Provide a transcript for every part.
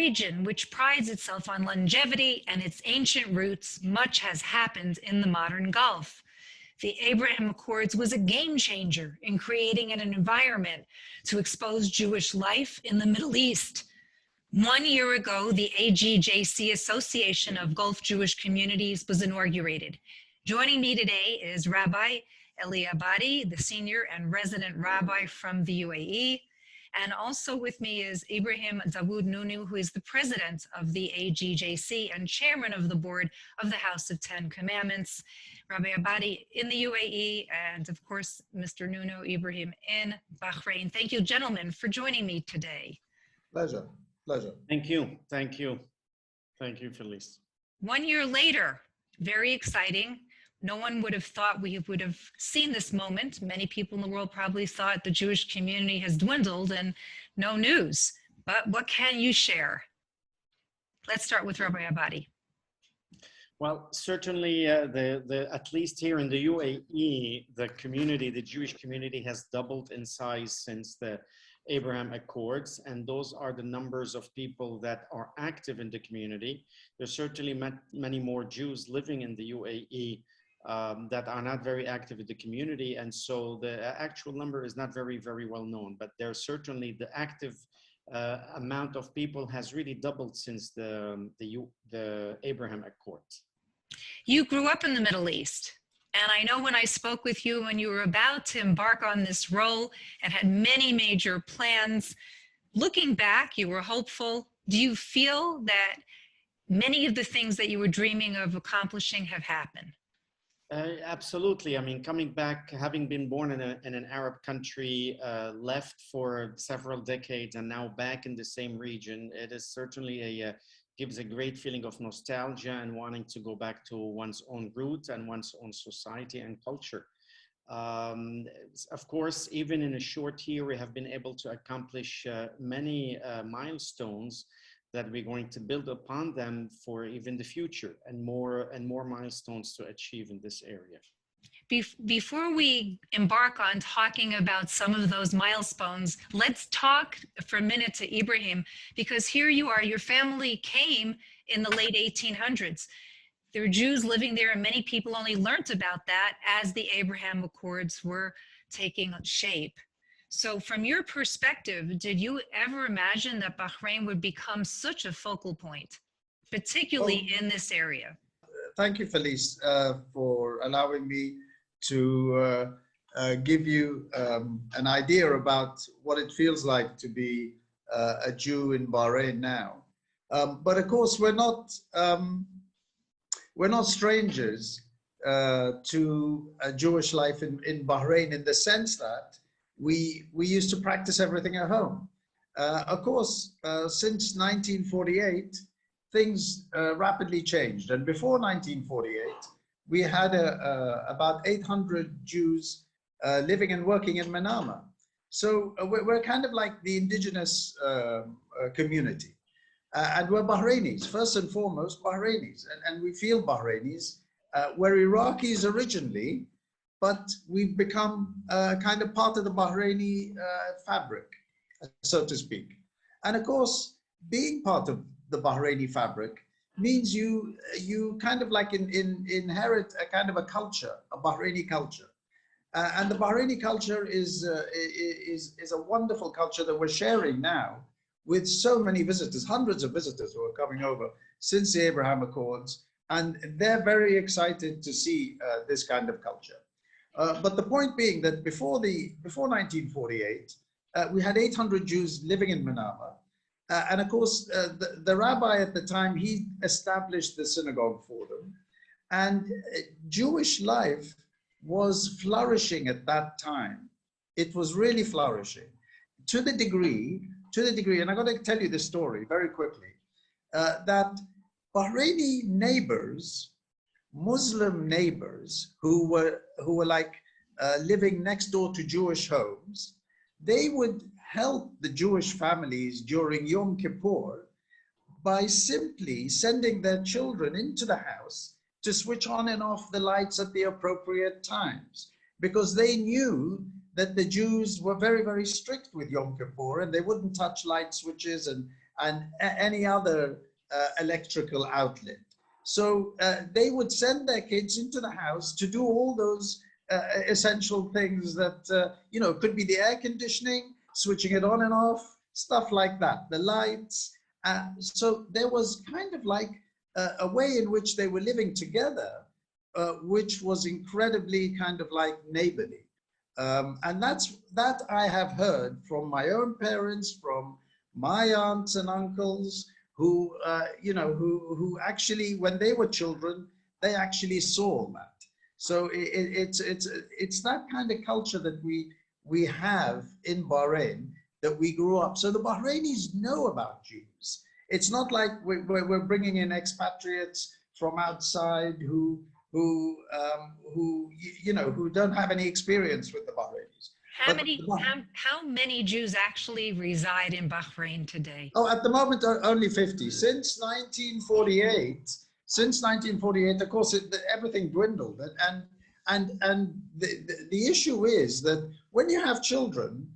region, which prides itself on longevity and its ancient roots, much has happened in the modern Gulf. The Abraham Accords was a game changer in creating an environment to expose Jewish life in the Middle East. 1 year ago, the AGJC, Association of Gulf Jewish Communities, was inaugurated. Joining me today is Rabbi Eli Abadi, the senior and resident rabbi from the UAE. And also with me is Ibrahim Dawood Nunu, who is the president of the AGJC and chairman of the board of the House of Ten Commandments. Rabbi Abadi in the UAE, and of course, Mr. Nunu Ibrahim in Bahrain. Thank you, gentlemen, for joining me today. Pleasure, pleasure. Thank you, thank you. Thank you, Felice. 1 year later, very exciting. No one would have thought we would have seen this moment. Many people in the world probably thought the Jewish community has dwindled and no news. But what can you share? Let's start with Rabbi Abadi. Well, certainly, at least here in the UAE, the Jewish community has doubled in size since the Abraham Accords, and those are the numbers of people that are active in the community. There's certainly many more Jews living in the UAE that are not very active in the community, and so the actual number is not very well known, but there's certainly the active amount of people has really doubled since the Abraham Accords. You grew up in the Middle East, and I know when I spoke with you when you were about to embark on this role and had many major plans, looking back, you were hopeful. Do you feel that many of the things that you were dreaming of accomplishing have happened? Absolutely. I mean, coming back, having been born in an Arab country, left for several decades and now back in the same region, it is certainly gives a great feeling of nostalgia and wanting to go back to one's own roots and one's own society and culture. Of course, even in a short year, we have been able to accomplish many milestones that we're going to build upon them for even the future, and more milestones to achieve in this area. Before we embark on talking about some of those milestones, let's talk for a minute to Ibrahim, because here you are, your family came in the late 1800s. There were Jews living there, and many people only learned about that as the Abraham Accords were taking shape. So from your perspective, did you ever imagine that Bahrain would become such a focal point, particularly in this area? Thank you, Felice, for allowing me to give you an idea about what it feels like to be a Jew in Bahrain now. But of course, we're not strangers to a Jewish life in Bahrain, in the sense that we used to practice everything at home. Of course, since 1948, things rapidly changed. And before 1948, we had about 800 Jews living and working in Manama. So we're kind of like the indigenous community. And we're Bahrainis, first and foremost, Bahrainis. And we feel Bahrainis. We're Iraqis originally, but we've become kind of part of the Bahraini fabric, so to speak. And of course, being part of the Bahraini fabric means you kind of like inherit a kind of a culture, a Bahraini culture. And the Bahraini culture is a wonderful culture that we're sharing now with so many visitors, hundreds of visitors who are coming over since the Abraham Accords, and they're very excited to see this kind of culture. But the point being that before 1948, we had 800 Jews living in Manama. And of course, the rabbi at the time, he established the synagogue for them. And Jewish life was flourishing at that time. It was really flourishing to the degree, and I'm going to tell you this story very quickly, that Bahraini neighbors, Muslim neighbors who were like living next door to Jewish homes, they would help the Jewish families during Yom Kippur by simply sending their children into the house to switch on and off the lights at the appropriate times, because they knew that the Jews were very, very strict with Yom Kippur, and they wouldn't touch light switches and any other electrical outlet. So they would send their kids into the house to do all those essential things that, you know, could be the air conditioning, switching it on and off, stuff like that, the lights. So there was kind of like a way in which they were living together, which was incredibly kind of like neighborly. And that I have heard from my own parents, from my aunts and uncles, who you know, who actually, when they were children, they actually saw that. So it's that kind of culture that we have in Bahrain, that we grew up. So the Bahrainis know about Jews. It's not like we're bringing in expatriates from outside who you know, who don't have any experience with the Bahrainis. How many Jews actually reside in Bahrain today? Oh, at the moment, only 50. Since 1948, of course, everything dwindled. And the issue is that when you have children,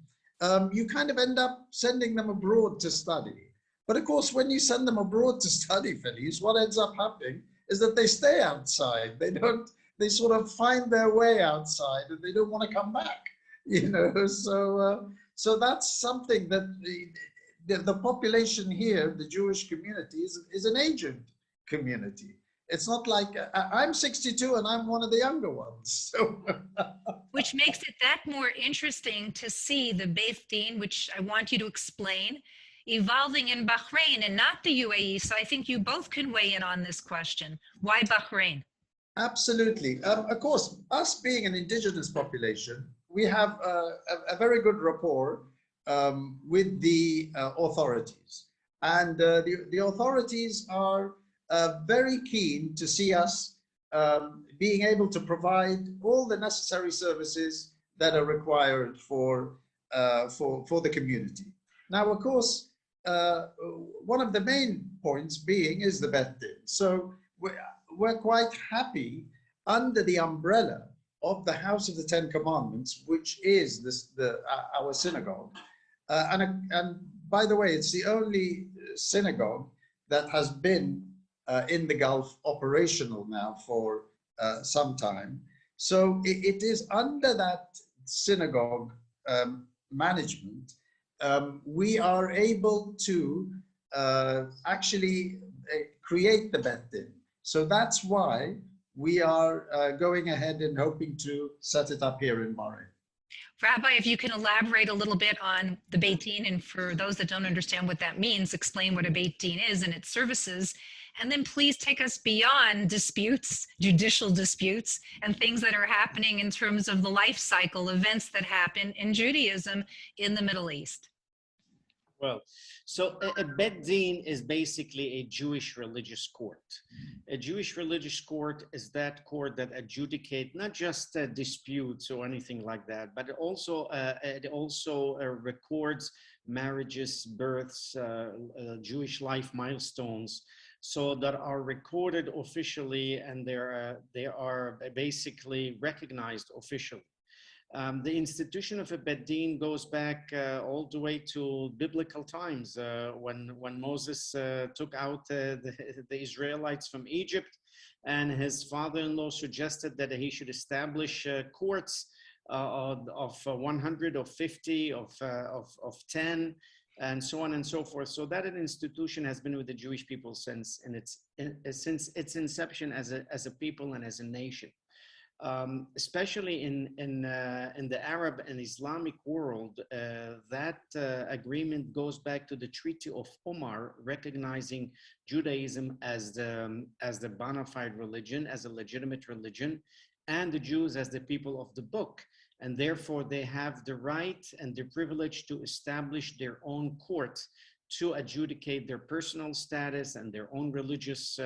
you kind of end up sending them abroad to study. But of course, when you send them abroad to study, Felice, what ends up happening is that they stay outside. They sort of find their way outside, and they don't want to come back. You know, so that's something that the population here, the Jewish community, is an aging community. It's not like I'm 62 and I'm one of the younger ones. So. Which makes it that more interesting to see the Beth Din, which I want you to explain, evolving in Bahrain and not the UAE. So I think you both can weigh in on this question. Why Bahrain? Absolutely. Of course, us being an indigenous population, we have a very good rapport with the authorities. And the authorities are very keen to see us being able to provide all the necessary services that are required for the community. Now, of course, one of the main points being is the Beth Din. So we're quite happy under the umbrella of the House of the Ten Commandments, which is our synagogue. And by the way, it's the only synagogue that has been in the Gulf operational now for some time. So it is under that synagogue management, we are able to actually create the Beth Din. So that's why we are going ahead and hoping to set it up here in Bahrain. Rabbi, if you can elaborate a little bit on the Beit Din, and for those that don't understand what that means, explain what a Beit Din is and its services, and then please take us beyond disputes, judicial disputes, and things that are happening in terms of the life cycle events that happen in Judaism in the Middle East. Well, so a Beth Din is basically a Jewish religious court. A Jewish religious court is that court that adjudicate not just disputes or anything like that, but it also records marriages, births, Jewish life milestones, so that are recorded officially, and they are basically recognized officially. The institution of a Beth Din goes back all the way to biblical times, when Moses took out the Israelites from Egypt, and his father-in-law suggested that he should establish courts of 100, of 50, of 10, and so on and so forth. So that an institution has been with the Jewish people since its inception as a people and as a nation. Especially in the Arab and Islamic world, that agreement goes back to the Treaty of Omar, recognizing Judaism as the bona fide religion, as a legitimate religion, and the Jews as the people of the book. And therefore, they have the right and the privilege to establish their own court to adjudicate their personal status and their own religious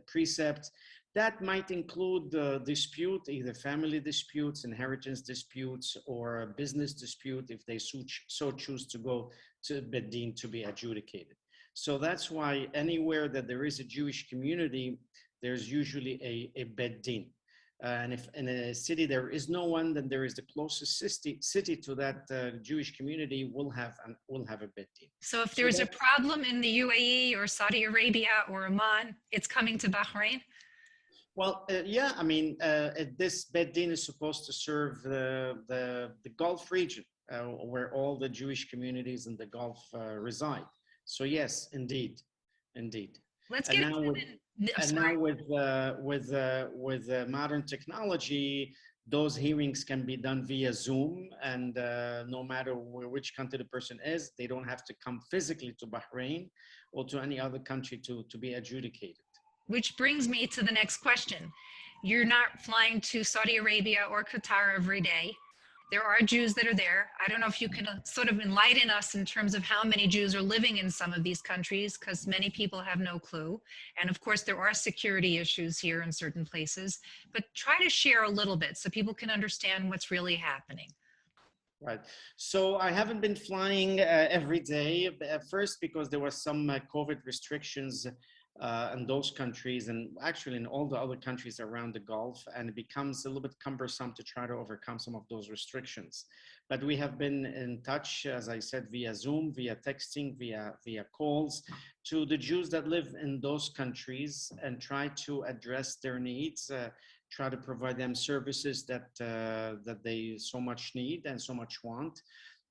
precepts. That might include dispute, either family disputes, inheritance disputes, or a business dispute if they so choose to go to Beth Din to be adjudicated. So that's why anywhere that there is a Jewish community, there's usually a Beth Din. And if in a city there is no one, then there is the closest city to that Jewish community will have a Beth Din. So if So there's a problem in the UAE or Saudi Arabia or Oman, it's coming to Bahrain? Well, yeah, I mean, this Beth Din is supposed to serve the Gulf region, where all the Jewish communities in the Gulf reside. So yes, indeed, indeed. Let's And get now into with modern technology, those hearings can be done via Zoom, and no matter which country the person is, they don't have to come physically to Bahrain or to any other country to be adjudicated. which brings me to the next question. You're not flying to Saudi Arabia or Qatar every day. There are Jews that are there. I don't know if you can sort of enlighten us in terms of how many Jews are living in some of these countries, because many people have no clue. And of course, there are security issues here in certain places, but try to share a little bit so people can understand what's really happening. Right. So I haven't been flying every day at first because there was some COVID restrictions in those countries, and actually in all the other countries around the Gulf, and it becomes a little bit cumbersome to try to overcome some of those restrictions. But we have been in touch, as I said, via Zoom, via texting, via calls to the Jews that live in those countries and try to address their needs, try to provide them services that they so much need and so much want.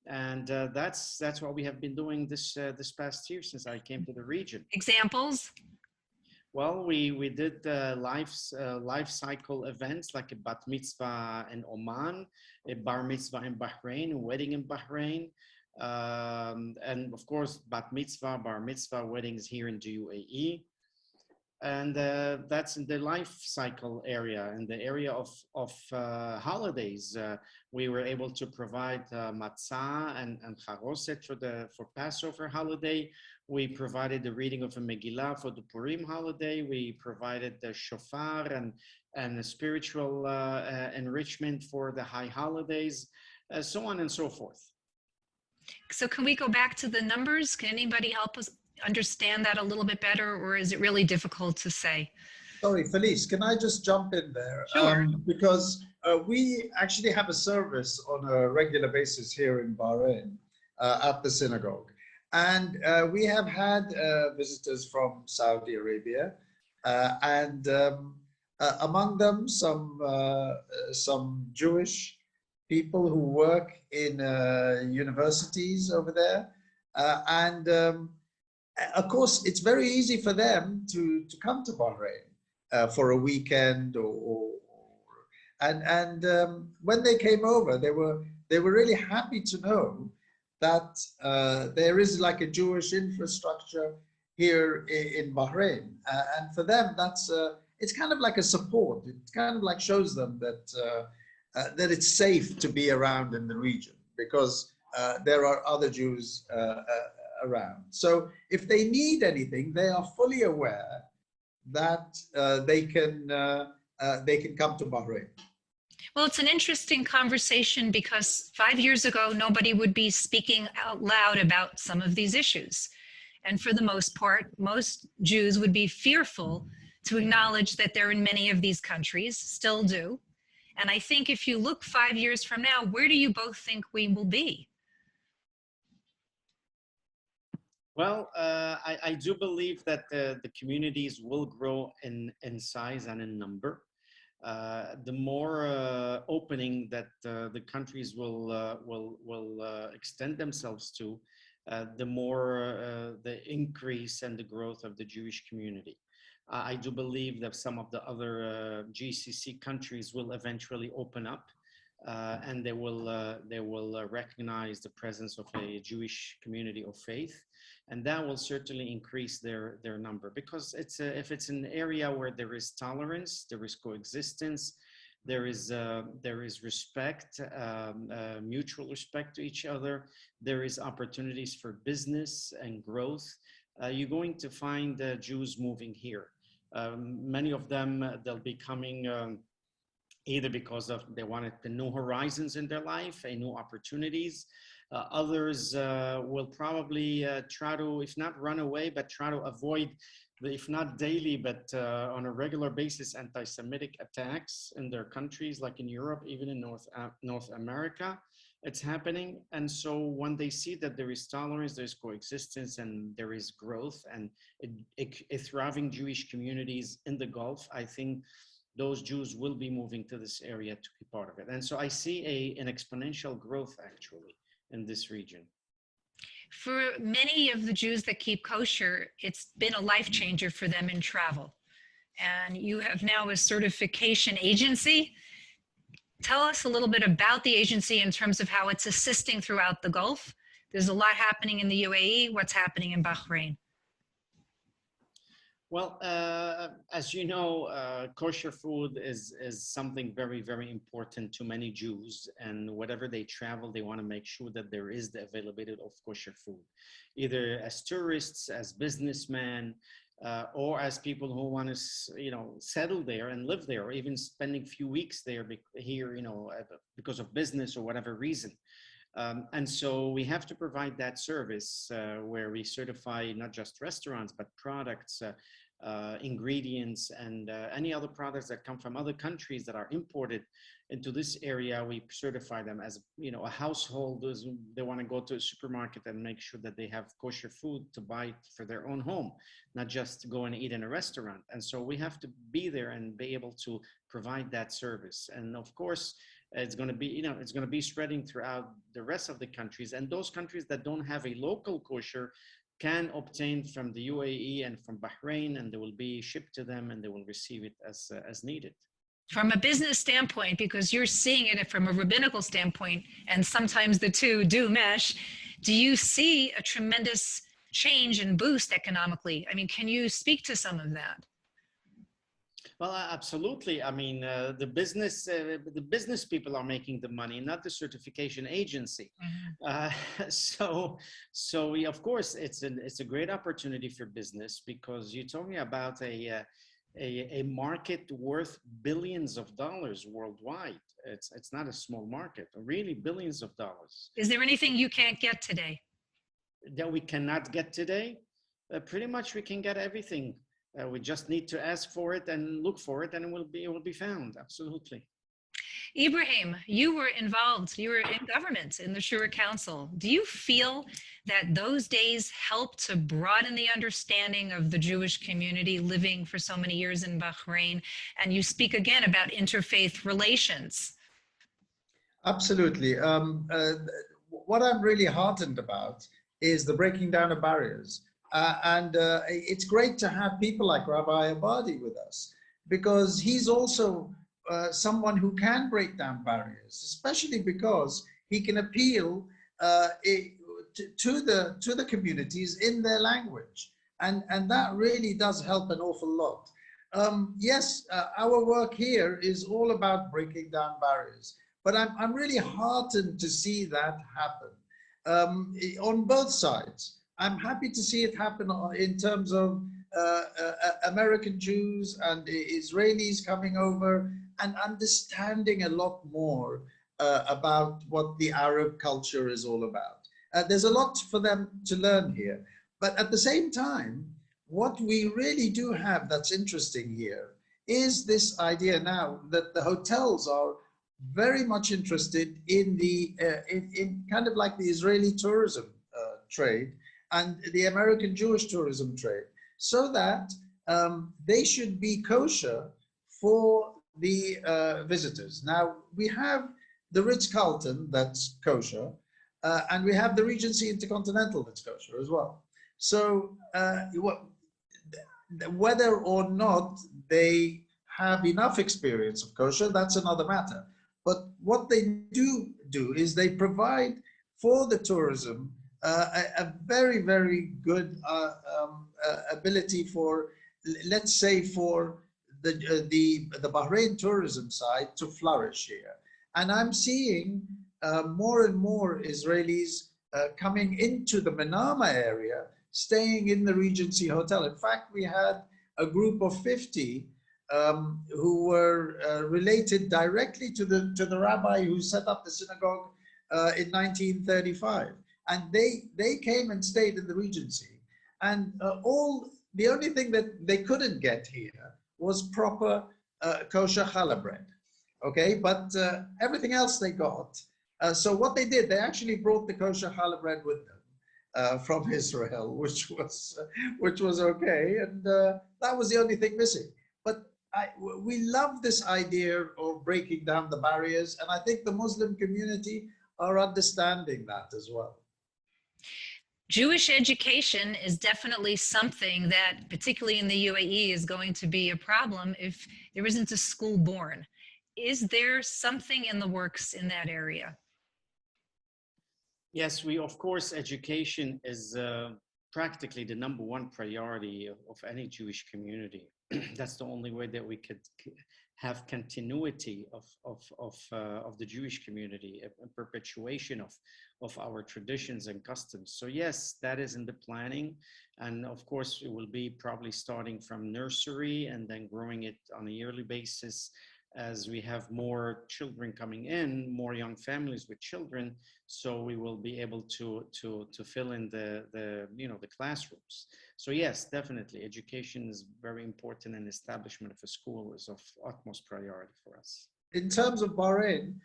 And that's what we have been doing this past year since I came to the region. Examples? Well, we did life cycle events like a bat mitzvah in Oman, a bar mitzvah in Bahrain, a wedding in Bahrain, and of course bat mitzvah, bar mitzvah weddings here in the UAE. And that's in the life cycle area. In the area of holidays, we were able to provide matzah and charoset for Passover holiday. We provided the reading of a Megillah for the Purim holiday. We provided the shofar and the spiritual enrichment for the high holidays, so on and so forth. So can we go back to the numbers? Can anybody help us understand that a little bit better, or is it really difficult to say? Sorry, Felice, can I just jump in there? Sure. Because we actually have a service on a regular basis here in Bahrain at the synagogue. And we have had visitors from Saudi Arabia, and among them some Jewish people who work in universities over there. Of course, it's very easy for them to come to Bahrain for a weekend, when they came over, they were really happy to know that there is like a Jewish infrastructure here in Bahrain, and for them that's it's kind of like a support. It kind of like shows them that that it's safe to be around in the region because there are other Jews around. So if they need anything, they are fully aware that they can come to Bahrain. Well, it's an interesting conversation because 5 years ago, nobody would be speaking out loud about some of these issues. And for the most part, most Jews would be fearful to acknowledge that they're in many of these countries, still do. And I think if you look 5 years from now, where do you both think we will be? Well, I do believe that the communities will grow in size and in number. The more opening that the countries will extend themselves to, the more the increase and the growth of the Jewish community. I do believe that some of the other GCC countries will eventually open up, and they will recognize the presence of a Jewish community of faith, and that will certainly increase their number, because if it's an area where there is tolerance, there is coexistence, there is respect, mutual respect to each other, there is opportunities for business and growth, you're going to find Jews moving here. Many of them, they'll be coming either because of they wanted the new horizons in their life, a new opportunities. Others will probably try to, if not run away, but try to avoid, if not daily, but on a regular basis, anti-Semitic attacks in their countries, like in Europe, even in North America, it's happening. And so when they see that there is tolerance, there's coexistence, and there is growth, and a thriving Jewish communities in the Gulf, I think those Jews will be moving to this area to be part of it. And so I see an exponential growth actually in this region. For many of the Jews that keep kosher, it's been a life changer for them in travel. And you have now a certification agency. Tell us a little bit about the agency in terms of how it's assisting throughout the Gulf. There's a lot happening in the UAE. What's happening in Bahrain? Well, as you know, kosher food is something very, very important to many Jews. And whatever they travel, they want to make sure that there is the availability of kosher food, either as tourists, as businessmen, or as people who want to, settle there and live there, or even spending a few weeks there here, because of business or whatever reason. And so we have to provide that service where we certify not just restaurants, but products, ingredients, and any other products that come from other countries that are imported into this area. We certify them as, a household. They want to go to a supermarket and make sure that they have kosher food to buy for their own home, not just go and eat in a restaurant. And so we have to be there and be able to provide that service. And of course, it's going to be, it's going to be spreading throughout the rest of the countries. And those countries that don't have a local kosher can obtain from the UAE and from Bahrain, and they will be shipped to them, and they will receive it as needed. From a business standpoint, because you're seeing it from a rabbinical standpoint, and sometimes the two do mesh, do you see a tremendous change and boost economically? I mean, can you speak to some of that? Well, absolutely. I mean, the business people are making the money, not the certification agency. Mm-hmm. So we, of course, it's a great opportunity for business, because you're talking about a market worth billions of dollars worldwide. It's not a small market, really billions of dollars. Is there anything you can't get today? That we cannot get today? Pretty much we can get everything. We just need to ask for it and look for it, and it will be found. Absolutely. Ibrahim, you were involved. You were in government, in the Shura Council. Do you feel that those days helped to broaden the understanding of the Jewish community living for so many years in Bahrain? And you speak again about interfaith relations. Absolutely. What I'm really heartened about is the breaking down of barriers. It's great to have people like Rabbi Abadi with us, because he's also someone who can break down barriers, especially because he can appeal to the communities in their language, and that really does help an awful lot. Yes, our work here is all about breaking down barriers, but I'm really heartened to see that happen on both sides. I'm happy to see it happen in terms of American Jews and Israelis coming over and understanding a lot more about what the Arab culture is all about. There's a lot for them to learn here. But at the same time, what we really do have that's interesting here is this idea now that the hotels are very much interested in in kind of like the Israeli tourism trade and the American Jewish tourism trade, so that they should be kosher for the visitors. Now, we have the Ritz-Carlton that's kosher, and we have the Regency Intercontinental that's kosher as well. So whether or not they have enough experience of kosher, that's another matter. But what they do is they provide for the tourism a very, very good ability for, let's say, for the Bahrain tourism side to flourish here. And I'm seeing more and more Israelis coming into the Manama area, staying in the Regency Hotel. In fact, we had a group of 50 who were related directly to the rabbi who set up the synagogue in 1935, and they came and stayed in the Regency, and the only thing that they couldn't get here was proper kosher challah bread, okay, but everything else they got. So what they did, they actually brought the kosher challah bread with them from Israel, which was okay, and that was the only thing missing. But we love this idea of breaking down the barriers, and I think the Muslim community are understanding that as well. Jewish education is definitely something that, particularly in the UAE, is going to be a problem if there isn't a school born. Is there something in the works in that area? Yes, of course, education is practically the #1 priority of any Jewish community. That's the only way that we could have continuity of the Jewish community, a perpetuation of our traditions and customs. So yes, that is in the planning. And of course, it will be probably starting from nursery and then growing it on a yearly basis as we have more children coming in, more young families with children. So we will be able to fill in the classrooms. So yes, definitely, education is very important, and establishment of a school is of utmost priority for us. In terms of Bahrain,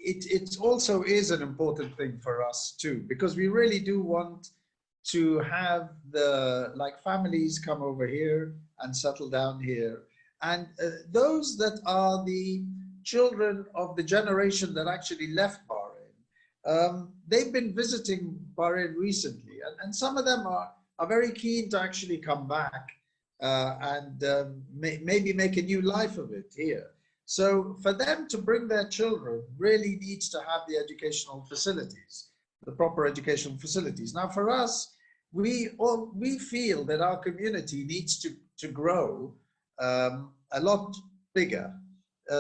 it also is an important thing for us too, because we really do want to have families come over here and settle down here. And those that are the children of the generation that actually left Bahrain, they've been visiting Bahrain recently, and some of them are very keen to actually come back and maybe make a new life of it here. So for them to bring their children really needs to have the educational facilities, the proper educational facilities. Now for us, we feel that our community needs to grow a lot bigger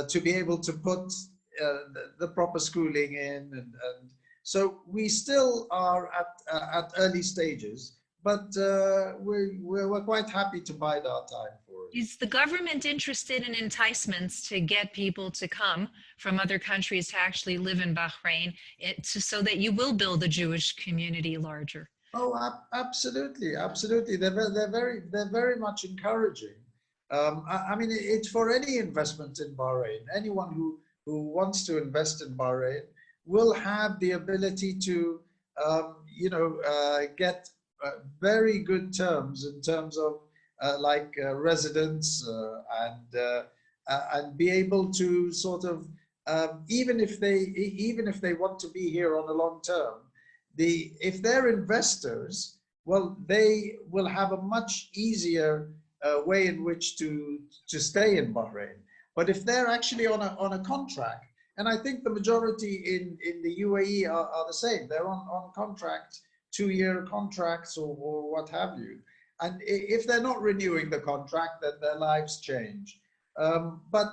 to be able to put the proper schooling in, and so we still are at early stages, but we're quite happy to bide our time for it. Is the government interested in enticements to get people to come from other countries to actually live in Bahrain so that you will build a Jewish community larger? Oh, absolutely, absolutely. They're very much encouraging. I mean, it's for any investment in Bahrain. Anyone who wants to invest in Bahrain will have the ability to, get very good terms in terms of residence and be able to sort of even if they want to be here on the long term, if they're investors, well, they will have a much easier way in which to stay in Bahrain. But if they're actually on a contract, and I think the majority in the UAE are the same, they're on contract, 2-year contracts or what have you. And if they're not renewing the contract, then their lives change. But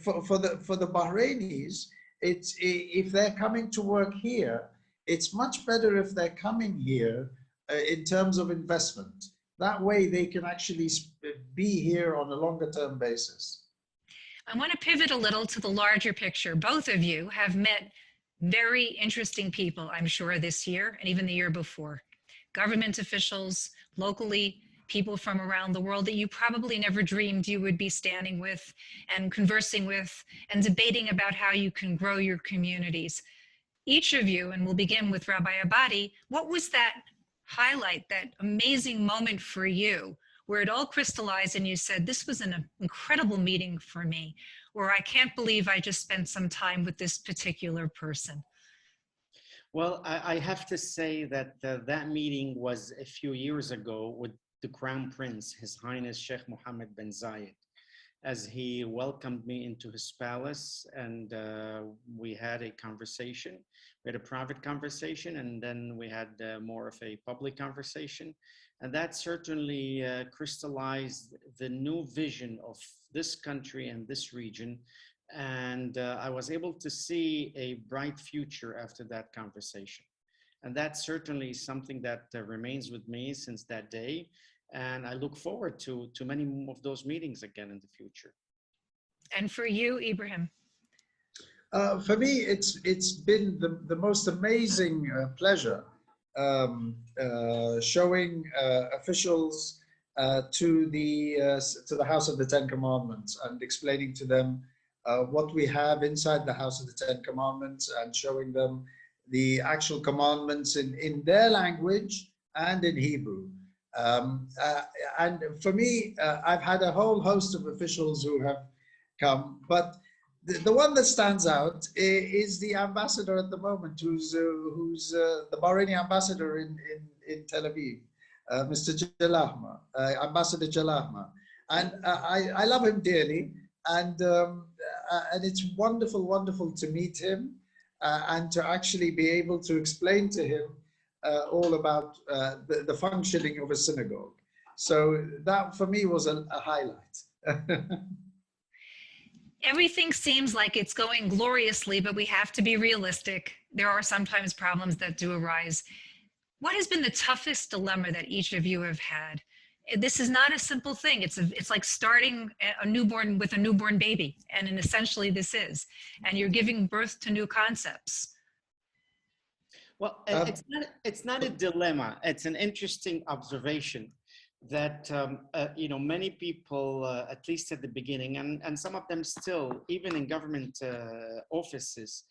for the Bahrainis, if they're coming to work here, it's much better if they're coming here in terms of investment. That way they can actually be here on a longer term basis. I want to pivot a little to the larger picture. Both of you have met very interesting people, I'm sure, this year and even the year before. Government officials, locally, people from around the world that you probably never dreamed you would be standing with and conversing with and debating about how you can grow your communities. Each of you, and we'll begin with Rabbi Abadi, what was that highlight, that amazing moment for you where it all crystallized and you said, this was an incredible meeting for me, or I can't believe I just spent some time with this particular person? Well, I have to say that that meeting was a few years ago with the Crown Prince, His Highness Sheikh Mohammed bin Zayed, as he welcomed me into his palace, and we had a conversation. We had a private conversation, and then we had more of a public conversation. And that certainly crystallized the new vision of this country and this region. And I was able to see a bright future after that conversation. And that's certainly something that remains with me since that day. And I look forward to many of those meetings again in the future. And for you, Ibrahim? For me, it's been the most amazing pleasure showing officials to the House of the Ten Commandments and explaining to them what we have inside the House of the Ten Commandments and showing them the actual commandments in their language and in Hebrew. And for me, I've had a whole host of officials who have come, but the one that stands out is the ambassador at the moment, who's the Bahraini ambassador in Tel Aviv, Mr. Jalahma, Ambassador Jalahma, and I love him dearly, and it's wonderful to meet him and to actually be able to explain to him all about the functioning of a synagogue. So that for me was a highlight. Everything seems like it's going gloriously, but we have to be realistic. There are sometimes problems that do arise. What has been the toughest dilemma that each of you have had? This is not a simple thing. It's like starting a newborn with a newborn baby, and essentially this is, and you're giving birth to new concepts. Well, it's not a dilemma. It's an interesting observation that many people, at least at the beginning, and some of them still, even in government offices,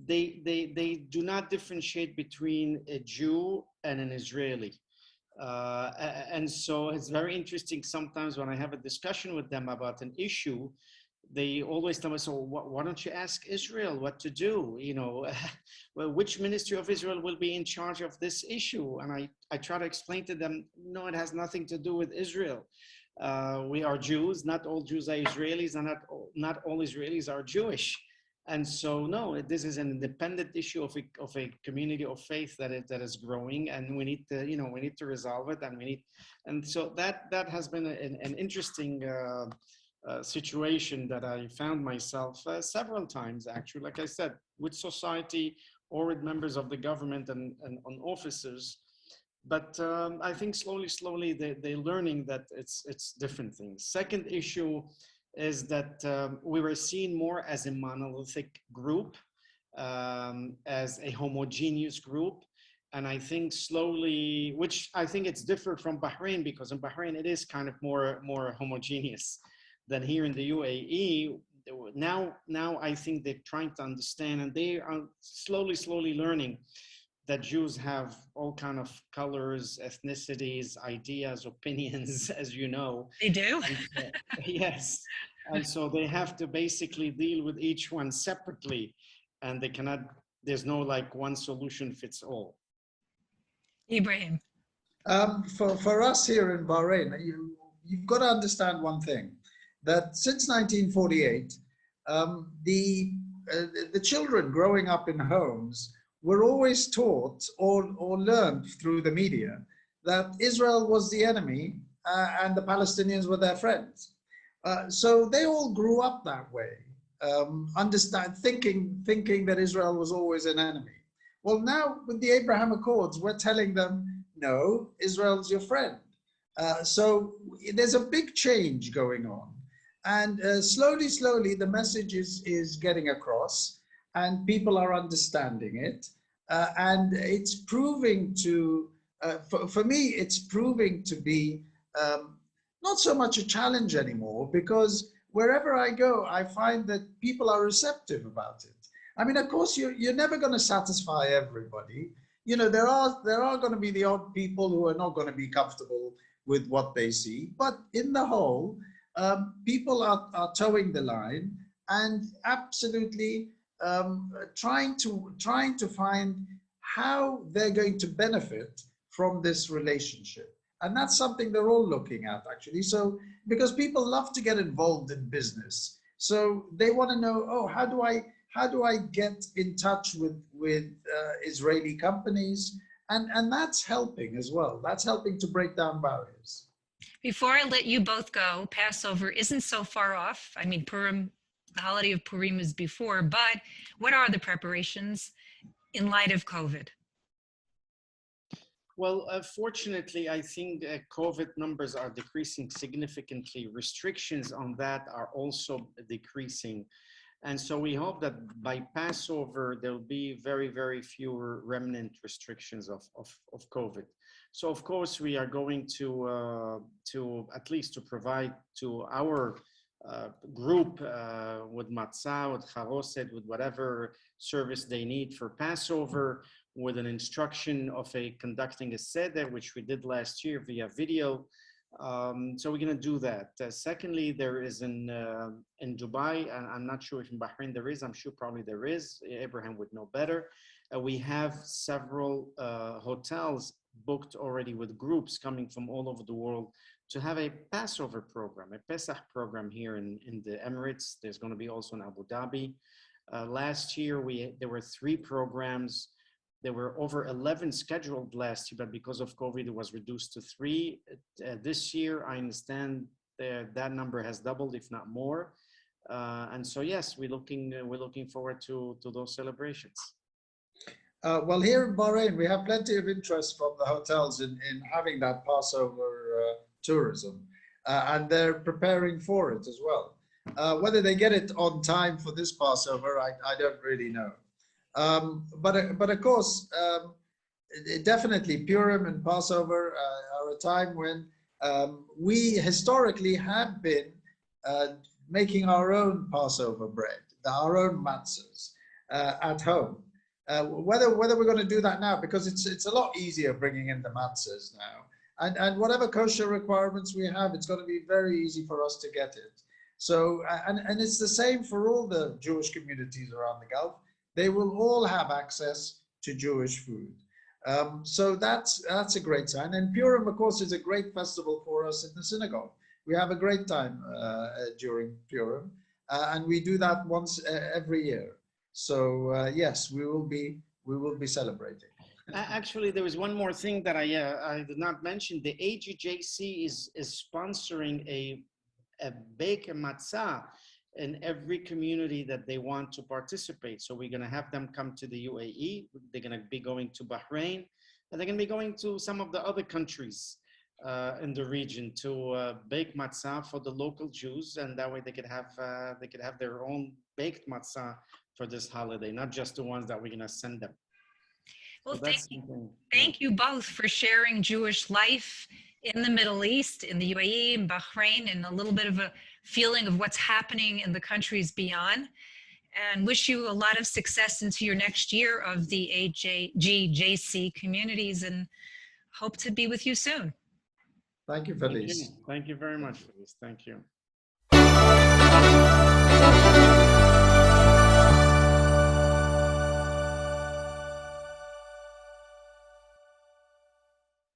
they do not differentiate between a Jew and an Israeli. And so it's very interesting sometimes when I have a discussion with them about an issue, they always tell me, so why don't you ask Israel what to do? Well, which ministry of Israel will be in charge of this issue? And I try to explain to them, no, it has nothing to do with Israel. We are Jews, not all Jews are Israelis, and not all Israelis are Jewish. And so, no, this is an independent issue of a community of faith that is growing, and we need to resolve it, and so that has been an interesting situation that I found myself several times, actually, like I said, with society or with members of the government and on officers. But I think slowly they're learning that it's different things. Second issue is that we were seen more as a monolithic group, as a homogeneous group. And I think slowly, which I think it's different from Bahrain, because in Bahrain it is kind of more homogeneous than here in the UAE. Now I think they're trying to understand, and they are slowly learning that Jews have all kind of colors, ethnicities, ideas, opinions, as you know. They do? Yes. And so they have to basically deal with each one separately, and there's no like one solution fits all. Ibrahim. For us here in Bahrain, you've got to understand one thing, that since 1948, the children growing up in homes were always taught or learned through the media that Israel was the enemy and the Palestinians were their friends. So they all grew up that way, thinking that Israel was always an enemy. Well, now with the Abraham Accords, we're telling them, no, Israel's your friend. So there's a big change going on. And slowly, the message is getting across, and people are understanding it. And it's proving to, for me, it's proving to be not so much a challenge anymore, because wherever I go, I find that people are receptive about it. I mean, of course, you're never going to satisfy everybody. There are going to be the odd people who are not going to be comfortable with what they see. But in the whole, people are towing the line and absolutely trying to find how they're going to benefit from this relationship. And that's something they're all looking at, actually. So, because people love to get involved in business, so they want to know, oh, how do I get in touch with Israeli companies? And that's helping as well. That's helping to break down barriers. Before I let you both go, Passover isn't so far off. I mean, Purim, the holiday of Purim is before, but what are the preparations in light of COVID? Well, fortunately, I think COVID numbers are decreasing significantly. Restrictions on that are also decreasing. And so we hope that by Passover, there'll be very, very fewer remnant restrictions of COVID. So of course, we are going to at least to provide to our group with matzah, with charoset, with whatever service they need for Passover, with an instruction of conducting a seder, which we did last year via video. So we're going to do that. Secondly, there is in Dubai, and I'm not sure if in Bahrain there is, I'm sure probably there is, Abraham would know better. We have several hotels booked already with groups coming from all over the world to have a Passover program, a Pesach program here in the Emirates. There's going to be also in Abu Dhabi. Last year, there were 3 programs. There were over 11 scheduled last year, but because of COVID, it was reduced to 3. This year, I understand that number has doubled, if not more. And so, yes, we're looking forward to those celebrations. Well, here in Bahrain, we have plenty of interest from the hotels in having that Passover tourism, and they're preparing for it as well. Whether they get it on time for this Passover, I don't really know. But of course, definitely Purim and Passover are a time when we historically have been making our own Passover bread, our own matzahs at home. Whether we're going to do that now, because it's a lot easier bringing in the matzahs now, and whatever kosher requirements we have, it's going to be very easy for us to get it. So and it's the same for all the Jewish communities around the Gulf. They will all have access to Jewish food. So that's a great sign. And Purim, of course, is a great festival for us in the synagogue. We have a great time during Purim, and we do that once every year. So yes, we will be celebrating. Actually, there was one more thing that I did not mention. The AGJC is sponsoring a bake matzah in every community that they want to participate. So we're going to have them come to the UAE. They're going to be going to Bahrain, and they're going to be going to some of the other countries in the region to bake matzah for the local Jews, and that way they could have their own baked matzah for this holiday, not just the ones that we're going to send them. Well, So thank you both for sharing Jewish life in the Middle East, in the UAE, in Bahrain, and a little bit of a feeling of what's happening in the countries beyond. And wish you a lot of success into your next year of the AGJC communities, and hope to be with you soon. Thank you, Felice. Thank you very much, Felice. Thank you.